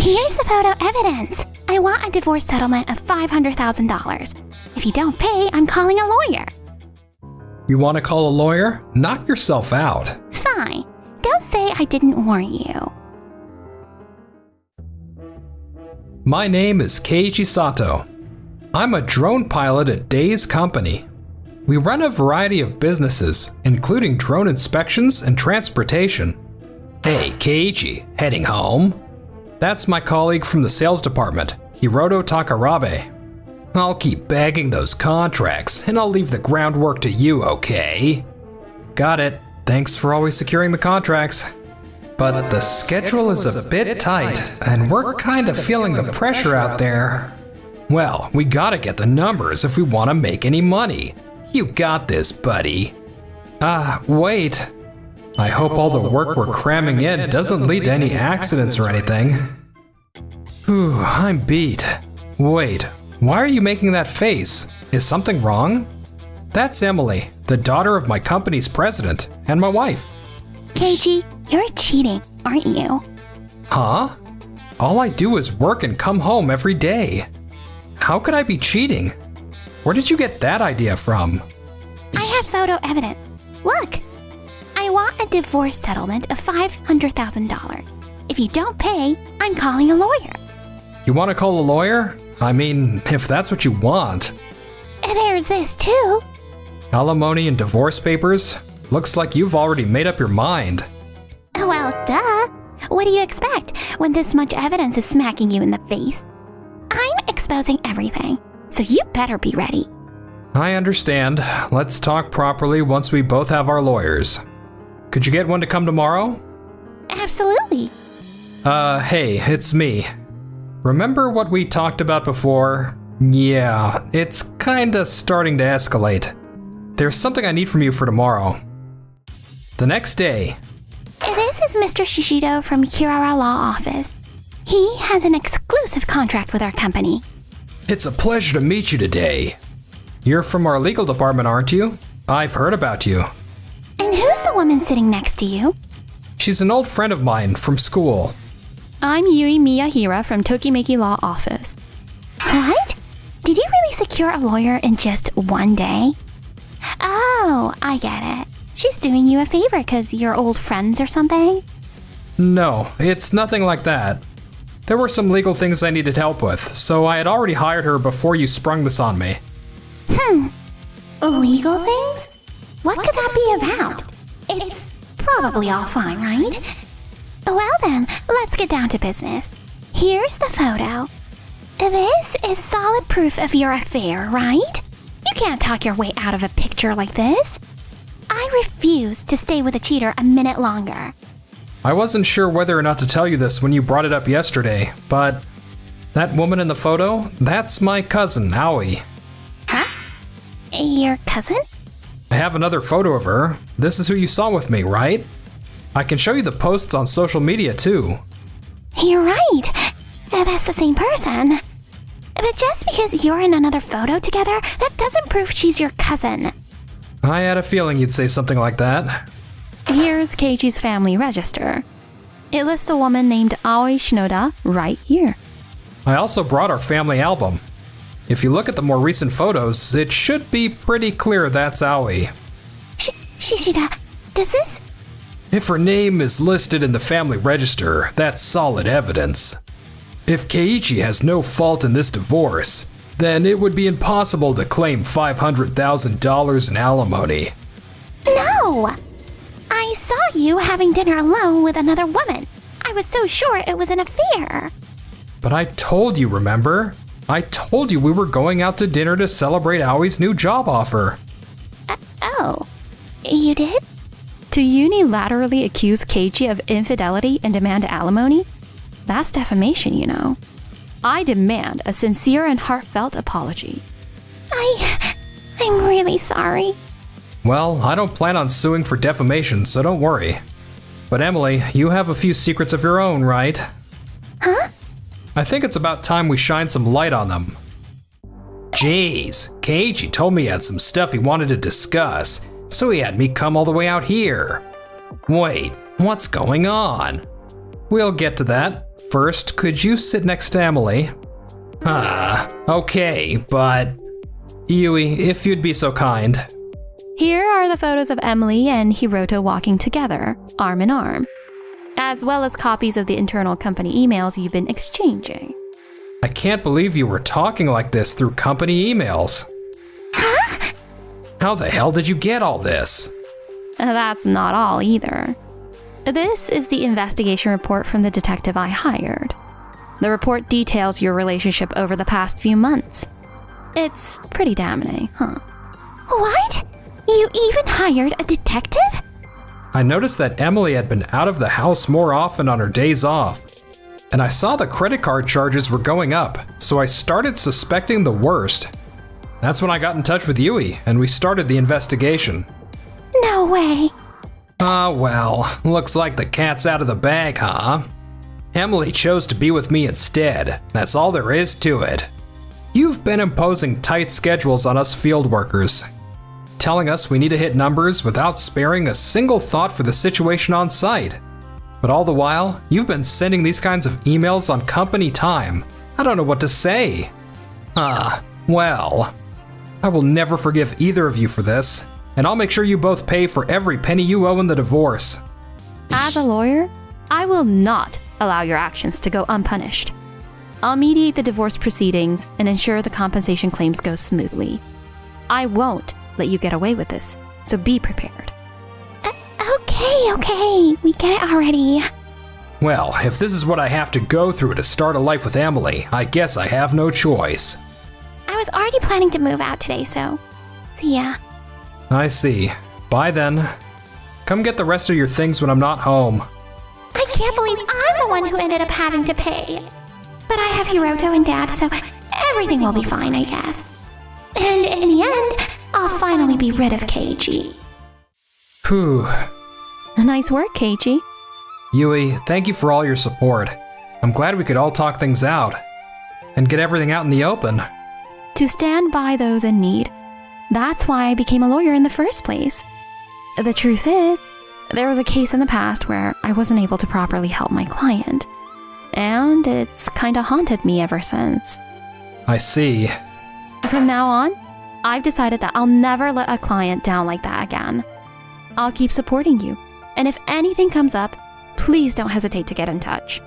Here's the photo evidence. I want a divorce settlement of $500,000. If you don't pay, I'm calling a lawyer. You want to call a lawyer? Knock yourself out. Fine. Don't say I didn't warn you. My name is Keiji Sato. I'm a drone pilot at Day's company. We run a variety of businesses, including drone inspections and transportation. Hey, Keiji, heading home? That's my colleague from the sales department, Hiroto Takarabe. I'll keep bagging those contracts, and I'll leave the groundwork to you, okay? Got it. Thanks for always securing the contracts. But the schedule is a bit tight, and we're kind of feeling the pressure out there. Well, we gotta get the numbers if we want to make any money. You got this, buddy. Wait. I hope all the work we're cramming in doesn't lead to any accidents or anything. Whew, I'm beat. Wait, why are you making that face? Is something wrong? That's Emily, the daughter of my company's president, and my wife. Keiji, you're cheating, aren't you? Huh? All I do is work and come home every day. How could I be cheating? Where did you get that idea from? I have photo evidence. Look! I want a divorce settlement of $500,000. If you don't pay, I'm calling a lawyer. You want to call a lawyer? I mean, if that's what you want. There's this too. Alimony and divorce papers? Looks like you've already made up your mind. Well, duh. What do you expect when this much evidence is smacking you in the face? I'm exposing everything, so you better be ready. I understand. Let's talk properly once we both have our lawyers. Could you get one to come tomorrow? Absolutely. Hey, it's me. Remember what we talked about before? Yeah, it's kinda starting to escalate. There's something I need from you for tomorrow. The next day. This is Mr. Shishido from Kirara Law Office. He has an exclusive contract with our company. It's a pleasure to meet you today. You're from our legal department, aren't you? I've heard about you. And who's the woman sitting next to you? She's an old friend of mine from school. I'm Yui Miyahira from Tokimeki Law Office. What? Did you really secure a lawyer in just one day? Oh, I get it. She's doing you a favor because you're old friends or something? No, it's nothing like that. There were some legal things I needed help with, so I had already hired her before you sprung this on me. Legal things? What could that be about? It's probably all fine, right? Well then, let's get down to business. Here's the photo. This is solid proof of your affair, right? You can't talk your way out of a picture like this. I refuse to stay with a cheater a minute longer. I wasn't sure whether or not to tell you this when you brought it up yesterday, but that woman in the photo, that's my cousin, Aoi. Huh? Your cousin? I have another photo of her. This is who you saw with me, right? I can show you the posts on social media too. You're right. That's the same person. But just because you're in another photo together, that doesn't prove she's your cousin. I had a feeling you'd say something like that. Here's Keiji's family register. It lists a woman named Aoi Shinoda right here. I also brought our family album. If you look at the more recent photos, it should be pretty clear that's Aoi. Shishida, does this... If her name is listed in the family register, that's solid evidence. If Keiichi has no fault in this divorce, then it would be impossible to claim $500,000 in alimony. No! I saw you having dinner alone with another woman. I was so sure it was an affair. But I told you, remember? I told you we were going out to dinner to celebrate Aoi's new job offer. Oh, you did? To unilaterally accuse Keiji of infidelity and demand alimony? That's defamation, you know. I demand a sincere and heartfelt apology. I'm really sorry. Well, I don't plan on suing for defamation, so don't worry. But Emily, you have a few secrets of your own, right? Huh? I think it's about time we shine some light on them. Jeez, Keiji told me he had some stuff he wanted to discuss, so he had me come all the way out here. Wait, what's going on? We'll get to that. First, could you sit next to Emily? Okay, but... Yui, if you'd be so kind. Here are the photos of Emily and Hiroto walking together, arm in arm, as well as copies of the internal company emails you've been exchanging. I can't believe you were talking like this through company emails. Huh? How the hell did you get all this? That's not all either. This is the investigation report from the detective I hired. The report details your relationship over the past few months. It's pretty damning, huh? What? You even hired a detective? I noticed that Emily had been out of the house more often on her days off, and I saw the credit card charges were going up, so I started suspecting the worst. That's when I got in touch with Yui, and we started the investigation. No way. Well, looks like the cat's out of the bag, huh? Emily chose to be with me instead. That's all there is to it. You've been imposing tight schedules on us field workers, telling us we need to hit numbers without sparing a single thought for the situation on site. But all the while, you've been sending these kinds of emails on company time. I don't know what to say. Well, I will never forgive either of you for this, and I'll make sure you both pay for every penny you owe in the divorce. As a lawyer, I will not allow your actions to go unpunished. I'll mediate the divorce proceedings and ensure the compensation claims go smoothly. I won't let you get away with this, so be prepared. Okay, we get it already. Well, if this is what I have to go through to start a life with Emily, I guess I have no choice. I was already planning to move out today, so see ya. I see. Bye then. Come get the rest of your things when I'm not home. I can't believe I'm the one who ended up having to pay. But I have Hiroto and Dad, so everything will be fine, I guess. And in the end, I'll finally be rid of Keiji. Whew. Nice work, Keiji. Yui, thank you for all your support. I'm glad we could all talk things out and get everything out in the open. To stand by those in need. That's why I became a lawyer in the first place. The truth is, there was a case in the past where I wasn't able to properly help my client. And it's kinda haunted me ever since. I see. From now on, I've decided that I'll never let a client down like that again. I'll keep supporting you, and if anything comes up, please don't hesitate to get in touch.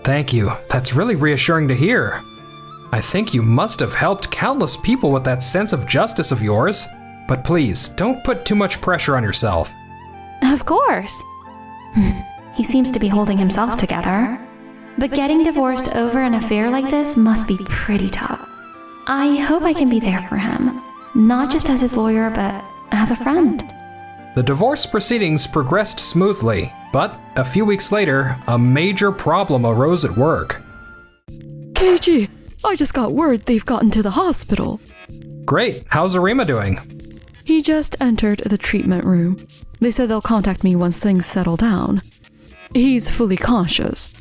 Thank you. That's really reassuring to hear. I think you must have helped countless people with that sense of justice of yours. But please, don't put too much pressure on yourself. Of course. He seems to be holding himself together. But getting divorced over an affair like this must be pretty tough. I hope I can be there for him. Not just as his lawyer, but as a friend. The divorce proceedings progressed smoothly, but a few weeks later, a major problem arose at work. Keiji, I just got word they've gotten to the hospital. Great, how's Arima doing? He just entered the treatment room. They said they'll contact me once things settle down. He's fully conscious,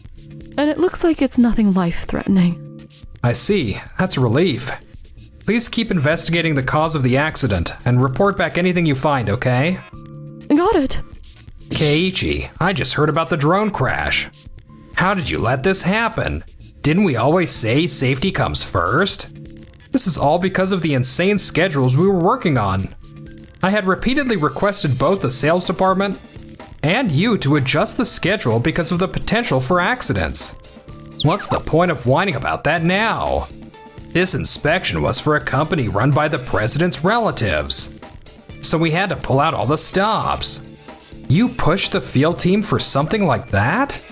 and it looks like it's nothing life-threatening. I see, that's a relief. Please keep investigating the cause of the accident and report back anything you find, okay? Got it. Keiichi, I just heard about the drone crash. How did you let this happen? Didn't we always say safety comes first? This is all because of the insane schedules we were working on. I had repeatedly requested both the sales department and you to adjust the schedule because of the potential for accidents. What's the point of whining about that now? This inspection was for a company run by the president's relatives, so we had to pull out all the stops. You pushed the field team for something like that?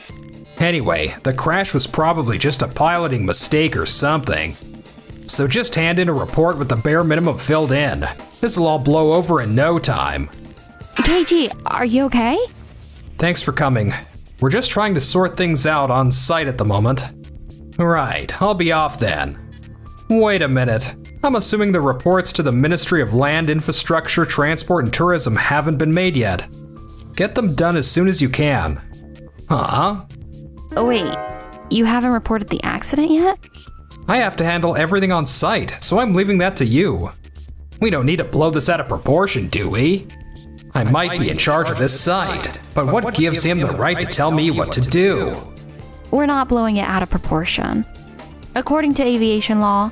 Anyway, the crash was probably just a piloting mistake or something. So just hand in a report with the bare minimum filled in. This'll all blow over in no time. Keiji, are you okay? Thanks for coming. We're just trying to sort things out on site at the moment. Right, I'll be off then. Wait a minute. I'm assuming the reports to the Ministry of Land, Infrastructure, Transport, and Tourism haven't been made yet. Get them done as soon as you can. Huh? Oh, wait, you haven't reported the accident yet? I have to handle everything on site, so I'm leaving that to you. We don't need to blow this out of proportion, do we? I might be in charge of this site, but what gives him the right to tell me what to do? we're not blowing it out of proportion. According to aviation law,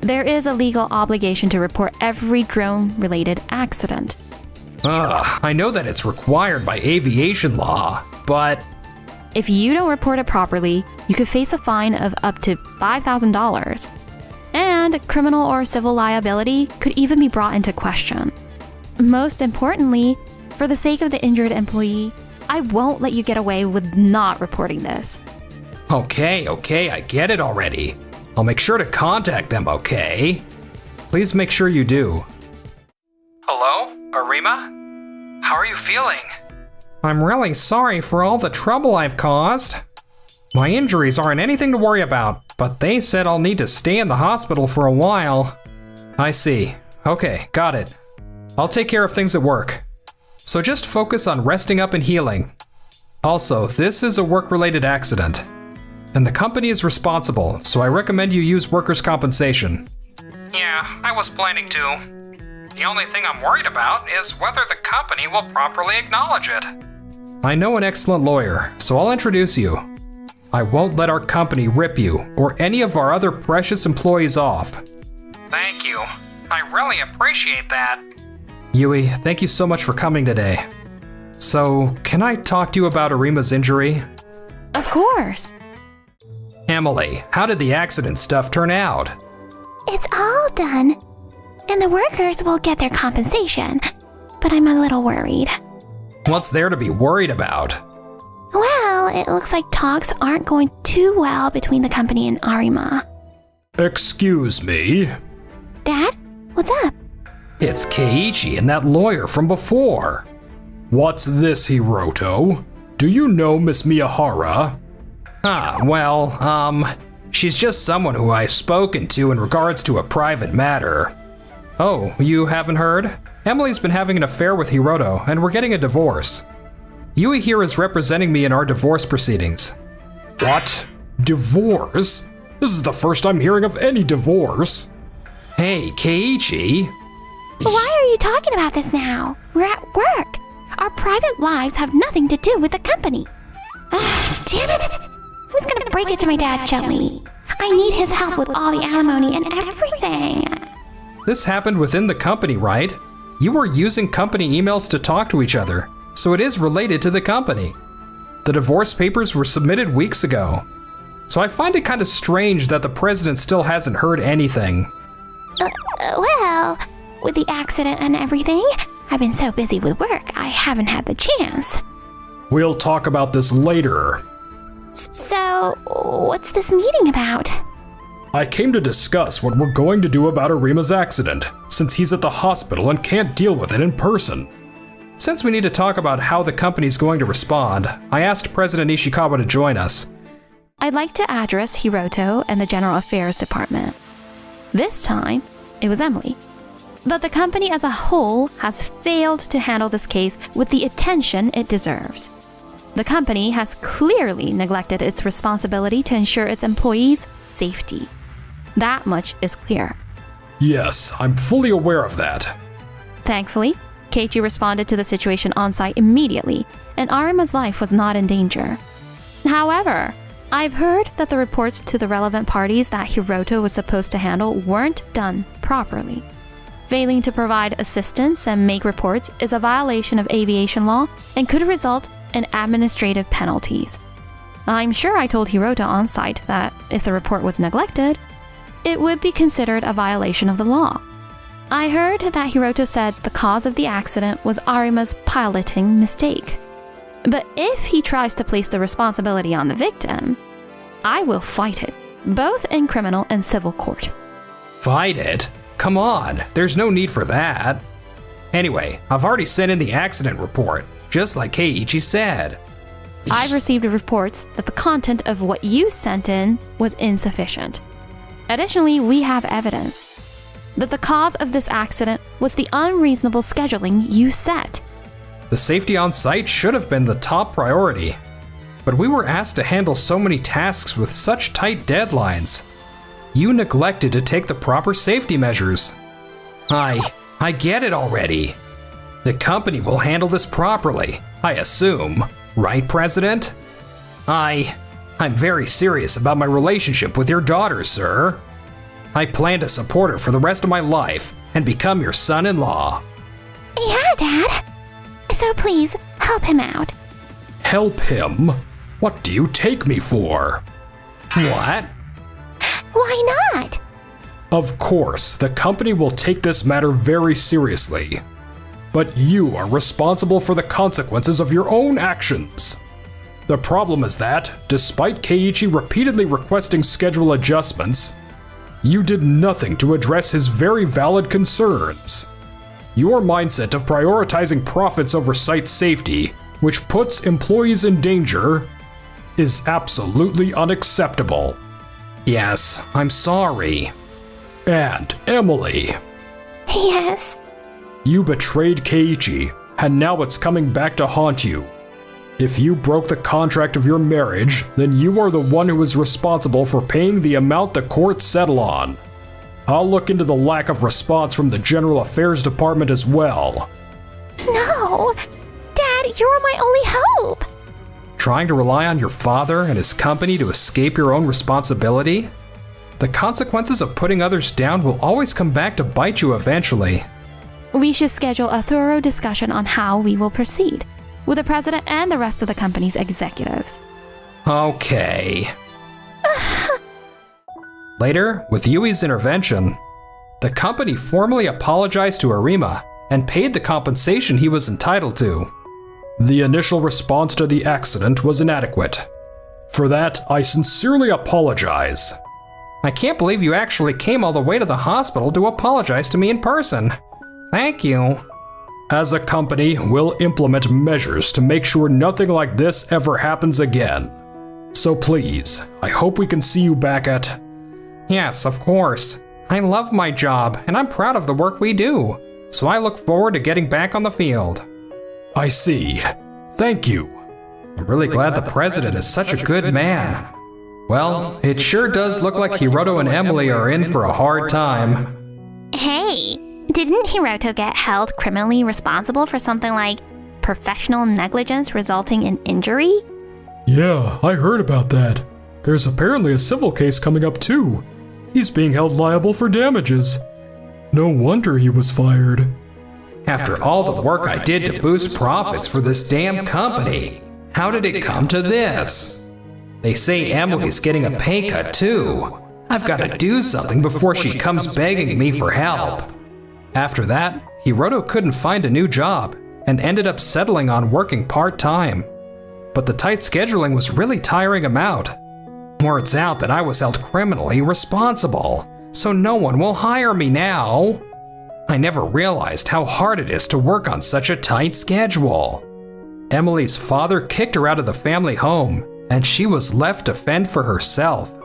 there is a legal obligation to report every drone-related accident. I know that it's required by aviation law, but If you don't report it properly, you could face a fine of up to $5,000. And criminal or civil liability could even be brought into question. Most importantly, for the sake of the injured employee, I won't let you get away with not reporting this. okay, I get it already. I'll make sure to contact them, okay? Please make sure you do. Hello, Arima? How are you feeling? I'm really sorry for all the trouble I've caused. My injuries aren't anything to worry about, but they said I'll need to stay in the hospital for a while. I see. Okay, got it. I'll take care of things at work. So just focus on resting up and healing. Also, this is a work-related accident, and the company is responsible, so I recommend you use workers' compensation. Yeah, I was planning to. The only thing I'm worried about is whether the company will properly acknowledge it. I know an excellent lawyer, so I'll introduce you. I won't let our company rip you or any of our other precious employees off. Thank you. I really appreciate that. Yui, thank you so much for coming today. So, can I talk to you about Arima's injury? Of course. Emily, how did the accident stuff turn out? It's all done. And the workers will get their compensation. But I'm a little worried. What's there to be worried about? Well, it looks like talks aren't going too well between the company and Arima. Excuse me? Dad, what's up? It's Keiichi and that lawyer from before. What's this, Hiroto? Do you know Miss Miyahara? She's just someone who I've spoken to in regards to a private matter. Oh, you haven't heard? Emily's been having an affair with Hiroto, and we're getting a divorce. Yui here is representing me in our divorce proceedings. What? Divorce? This is the first I'm hearing of any divorce. Hey, Keiichi. Why are you talking about this now? We're at work. Our private lives have nothing to do with the company. Damn it! Who's gonna break it to my dad gently? I need his help with all the alimony and everything. This happened within the company, right? You were using company emails to talk to each other, so it is related to the company. The divorce papers were submitted weeks ago. So I find it kind of strange that the president still hasn't heard anything. Well, with the accident and everything, I've been so busy with work, I haven't had the chance. We'll talk about this later. So, what's this meeting about? I came to discuss what we're going to do about Arima's accident, since he's at the hospital and can't deal with it in person. Since we need to talk about how the company's going to respond, I asked President Ishikawa to join us. I'd like to address Hiroto and the General Affairs Department. This time, it was Emily. But the company as a whole has failed to handle this case with the attention it deserves. The company has clearly neglected its responsibility to ensure its employees' safety. That much is clear. Yes, I'm fully aware of that. Thankfully, Keiichi responded to the situation on site immediately, and Arima's life was not in danger. However, I've heard that the reports to the relevant parties that Hiroto was supposed to handle weren't done properly. Failing to provide assistance and make reports is a violation of aviation law and could result in administrative penalties. I'm sure I told Hiroto on site that if the report was neglected, it would be considered a violation of the law. I heard that Hiroto said the cause of the accident was Arima's piloting mistake. But if he tries to place the responsibility on the victim, I will fight it, both in criminal and civil court. Fight it? Come on, there's no need for that. Anyway, I've already sent in the accident report, just like Keiichi said. I've received reports that the content of what you sent in was insufficient. Additionally, we have evidence that the cause of this accident was the unreasonable scheduling you set. The safety on site should have been the top priority, but we were asked to handle so many tasks with such tight deadlines. You neglected to take the proper safety measures. I get it already. The company will handle this properly, I assume. Right, President? I I'm very serious about my relationship with your daughter, sir. I plan to support her for the rest of my life and become your son-in-law. Yeah, Dad. So please, help him out. Help him? What do you take me for? What? Why not? Of course, the company will take this matter very seriously. But you are responsible for the consequences of your own actions. The problem is that, despite Keiichi repeatedly requesting schedule adjustments, you did nothing to address his very valid concerns. Your mindset of prioritizing profits over site safety, which puts employees in danger, is absolutely unacceptable. Yes, I'm sorry. And Emily. Yes. You betrayed Keiichi, and now it's coming back to haunt you. If you broke the contract of your marriage, then you are the one who is responsible for paying the amount the courts settle on. I'll look into the lack of response from the General Affairs Department as well. No! Dad, you're my only hope! Trying to rely on your father and his company to escape your own responsibility? The consequences of putting others down will always come back to bite you eventually. We should schedule a thorough discussion on how we will proceed, with the president and the rest of the company's executives. Okay. Later, with Yui's intervention, the company formally apologized to Arima and paid the compensation he was entitled to. The initial response to the accident was inadequate. For that, I sincerely apologize. I can't believe you actually came all the way to the hospital to apologize to me in person. Thank you. As a company, we'll implement measures to make sure nothing like this ever happens again. So please, I hope we can see you back at... Yes, of course. I love my job, and I'm proud of the work we do. So I look forward to getting back on the field. I see. Thank you. I'm really glad the president is such a good man. Well, it sure does look like Hiroto and Emily are in for a hard time. Hey, didn't Hiroto get held criminally responsible for something like professional negligence resulting in injury? Yeah, I heard about that. There's apparently a civil case coming up too. He's being held liable for damages. No wonder he was fired. After all the work I did to boost profits for this damn company, how did it come to this? They say Emily's getting a pay cut too. I've got to do something before she comes begging me for help. After that, Hiroto couldn't find a new job and ended up settling on working part-time. But the tight scheduling was really tiring him out. Word's out that I was held criminally responsible, so no one will hire me now. I never realized how hard it is to work on such a tight schedule. Emily's father kicked her out of the family home, and she was left to fend for herself.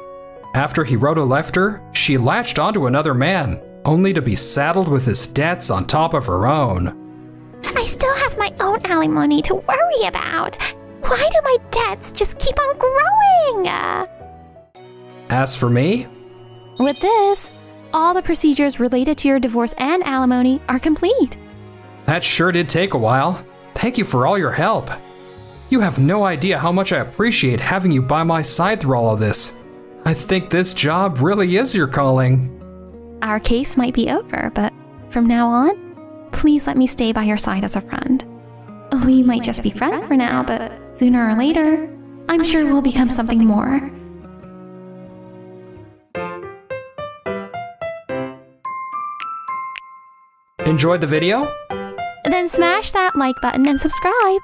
After Hiroto left her, she latched onto another man, only to be saddled with his debts on top of her own. I still have my own alimony to worry about. Why do my debts just keep on growing? As for me, With this, all the procedures related to your divorce and alimony are complete. that sure did take a while. Thank you for all your help. You have no idea how much I appreciate having you by my side through all of this. I think this job really is your calling. Our case might be over, but from now on, please let me stay by your side as a friend. We might just be friends for now, but sooner or later, I'm sure we'll become something more. Enjoyed the video? Then smash that like button and subscribe.